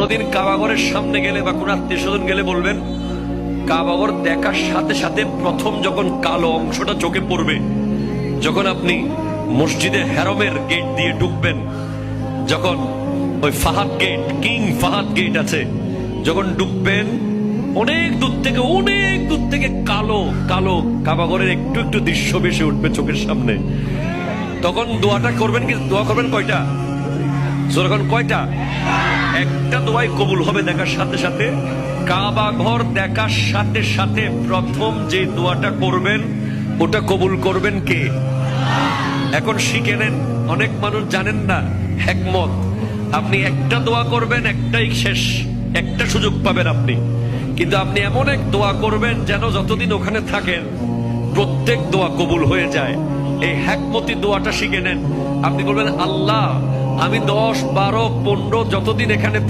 কোনোদিন কাবাঘরের সামনে গেলে বা কোন আত্মীয় স্বজন গেলে বলবেন, কাবাঘর দেখার সাথে সাথে প্রথম যখন কালো অংশটা চোখে পড়বে, যখন আপনি মসজিদে হেরমের গেট দিয়ে ঢুকবেন, যখন ওই Fahad gate, King Fahad gate আছে, যখন ঢুকবেন অনেক দূর থেকে কালো কালো কাবাঘরের একটু একটু দৃশ্য ভেসে উঠবে চোখের সামনে। তখন দোয়াটা করবেন, কি দোয়া করবেন কয়টা? যখন কয়টা? একটা দোয়াই কবুল হবে দেখার সাথে সাথে। কাবাঘর দেখার সাথে সাথে প্রথম যে দোয়াটা করবেন ওটা কবুল করবেন কে? এখন শিখে নেন, অনেক মানুষ জানেন না হিকমত। আপনি একটা দোয়া করবেন, একটাই শেষ, একটা সুযোগ পাবেন আপনি, কিন্তু আপনি এমন এক দোয়া করবেন যেন যতদিন ওখানে থাকেন প্রত্যেক দোয়া কবুল হয়ে যায়। এই হিকমতি দোয়াটা শিখে নেন। আপনি বলবেন, আল্লাহ আমি 10, 12, 15 যতদিন এখানে থাক